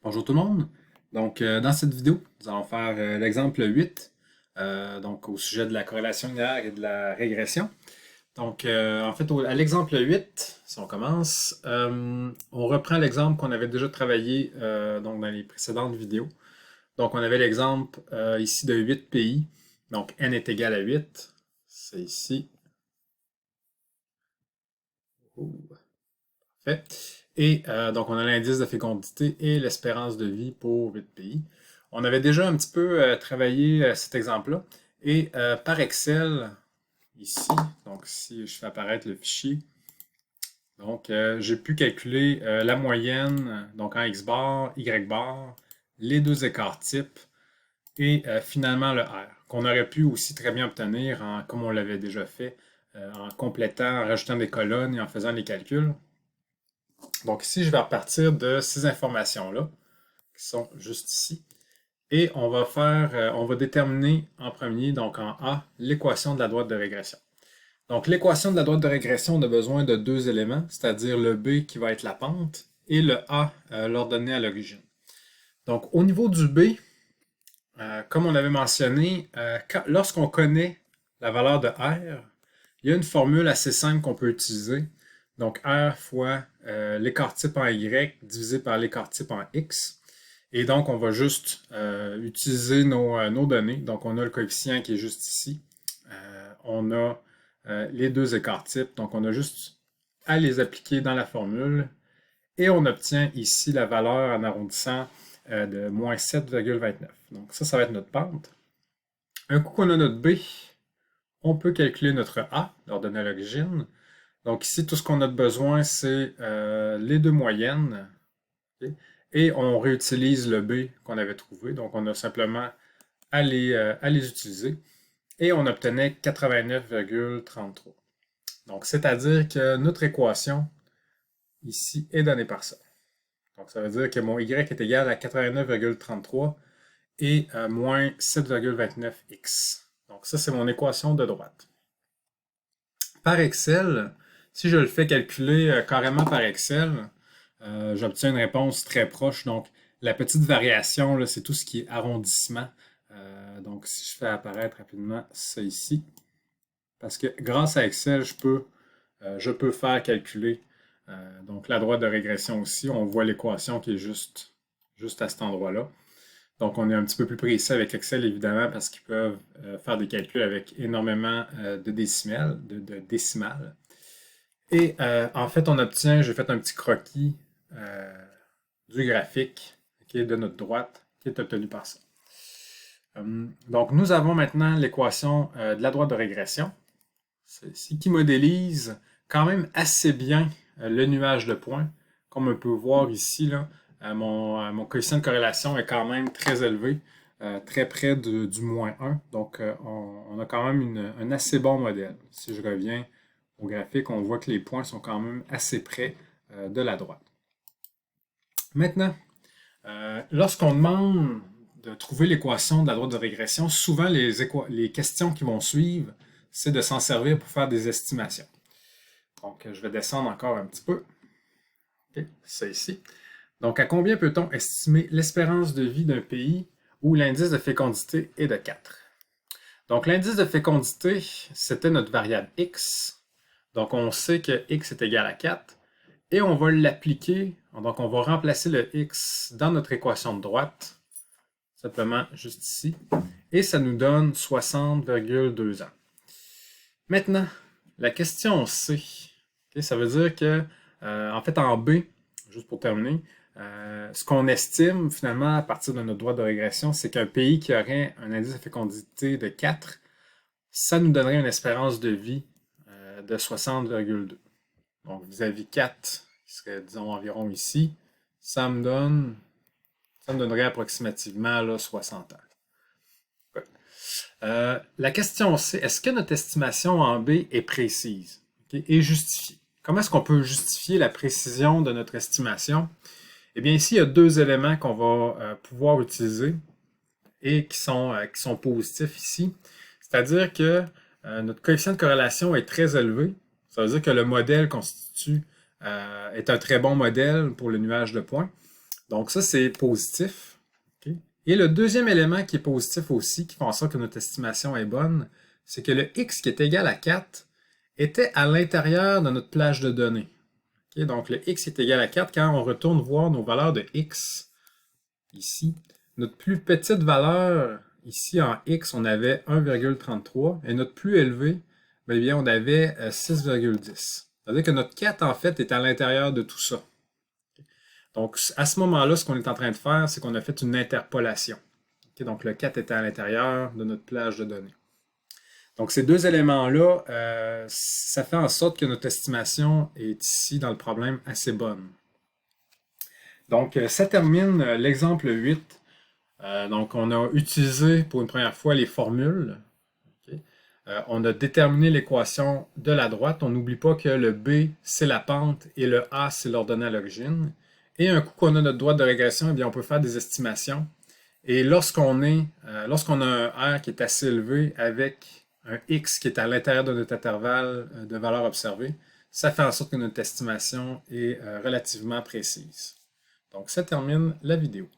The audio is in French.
Bonjour tout le monde. Dans cette vidéo, nous allons faire l'exemple 8, donc au sujet de la corrélation linéaire et de la régression. À l'exemple 8, si on commence, on reprend l'exemple qu'on avait déjà travaillé dans les précédentes vidéos. Donc, on avait l'exemple ici de 8 pays. Donc, n est égal à 8. C'est ici. Oh, parfait. Et donc, on a l'indice de fécondité et l'espérance de vie pour 8 pays. On avait déjà un petit peu travaillé cet exemple-là. Et par Excel, ici, donc si je fais apparaître le fichier, j'ai pu calculer la moyenne, donc en X bar, Y bar, les deux écarts types et finalement le R, qu'on aurait pu aussi très bien obtenir, comme on l'avait déjà fait, en complétant, en rajoutant des colonnes et en faisant les calculs. Donc ici, je vais repartir de ces informations-là, qui sont juste ici. Et on va déterminer en premier, donc en A, l'équation de la droite de régression. Donc l'équation de la droite de régression, on a besoin de deux éléments, c'est-à-dire le B qui va être la pente et le A, l'ordonnée à l'origine. Donc au niveau du B, comme on avait mentionné, lorsqu'on connaît la valeur de R, il y a une formule assez simple qu'on peut utiliser. Donc R fois l'écart type en Y divisé par l'écart type en X. Et donc, on va juste utiliser nos données. Donc, on a le coefficient qui est juste ici. On a les deux écarts types. Donc, on a juste à les appliquer dans la formule. Et on obtient ici la valeur en arrondissant de moins 7,29. Donc, ça va être notre pente. Un coup qu'on a notre B, on peut calculer notre A, l'ordonnée à l'origine. Donc ici, tout ce qu'on a de besoin, c'est les deux moyennes. Okay? Et on réutilise le B qu'on avait trouvé. Donc on a simplement à les utiliser. Et on obtenait 89,33. Donc c'est-à-dire que notre équation ici est donnée par ça. Donc ça veut dire que mon Y est égal à 89,33 et moins 7,29x. Donc ça, c'est mon équation de droite. Par Excel, si je le fais calculer carrément par Excel, j'obtiens une réponse très proche. Donc, la petite variation, c'est tout ce qui est arrondissement. Donc, si je fais apparaître rapidement ça ici, parce que grâce à Excel, je peux faire calculer donc la droite de régression aussi. On voit l'équation qui est juste à cet endroit-là. Donc, on est un petit peu plus précis avec Excel, évidemment, parce qu'ils peuvent faire des calculs avec énormément de décimales. Et en fait, j'ai fait un petit croquis du graphique de notre droite qui est obtenu par ça. Donc, nous avons maintenant l'équation de la droite de régression, celle-ci, qui modélise quand même assez bien le nuage de points. Comme on peut voir ici, là, mon coefficient de corrélation est quand même très élevé, très près du moins 1. Donc, on a quand même un assez bon modèle. Si je reviens au graphique, on voit que les points sont quand même assez près de la droite. Maintenant, lorsqu'on demande de trouver l'équation de la droite de régression, souvent les questions qui vont suivre, c'est de s'en servir pour faire des estimations. Donc, je vais descendre encore un petit peu. Okay, c'est ici. Donc, à combien peut-on estimer l'espérance de vie d'un pays où l'indice de fécondité est de 4? Donc, l'indice de fécondité, c'était notre variable x. Donc, on sait que x est égal à 4. Et on va l'appliquer. Donc, on va remplacer le x dans notre équation de droite. Simplement juste ici. Et ça nous donne 60,2 ans. Maintenant, la question C. Okay, ça veut dire que, en fait, en B, juste pour terminer, ce qu'on estime finalement à partir de notre droite de régression, c'est qu'un pays qui aurait un indice de fécondité de 4, ça nous donnerait une espérance de vie de 60,2. Donc, vis-à-vis 4, qui serait, disons, environ ici, ça me donnerait approximativement là, 60 ans. La question c'est, est-ce que notre estimation en B est précise et justifiée? Comment est-ce qu'on peut justifier la précision de notre estimation? Eh bien, ici, il y a deux éléments qu'on va pouvoir utiliser et qui sont positifs ici. C'est-à-dire que notre coefficient de corrélation est très élevé. Ça veut dire que le modèle est un très bon modèle pour le nuage de points. Donc ça, c'est positif. Okay? Et le deuxième élément qui est positif aussi, qui fait en sorte que notre estimation est bonne, c'est que le x qui est égal à 4 était à l'intérieur de notre plage de données. Okay? Donc le x est égal à 4, quand on retourne voir nos valeurs de x, ici, notre plus petite valeur, ici en x, on avait 1,33, et notre plus élevé, bien, on avait 6,10. C'est-à-dire que notre 4, en fait, est à l'intérieur de tout ça. Donc, à ce moment-là, ce qu'on est en train de faire, c'est qu'on a fait une interpolation. Okay? Donc, le 4 était à l'intérieur de notre plage de données. Donc, ces deux éléments-là, ça fait en sorte que notre estimation est ici, dans le problème, assez bonne. Donc, ça termine l'exemple 8. Donc, on a utilisé pour une première fois les formules. Okay? On a déterminé l'équation de la droite. On n'oublie pas que le B, c'est la pente et le A, c'est l'ordonnée à l'origine. Et un coup qu'on a notre droite de régression, eh bien, on peut faire des estimations. Et lorsqu'on a un R qui est assez élevé avec un X qui est à l'intérieur de notre intervalle de valeurs observées, ça fait en sorte que notre estimation est relativement précise. Donc, ça termine la vidéo.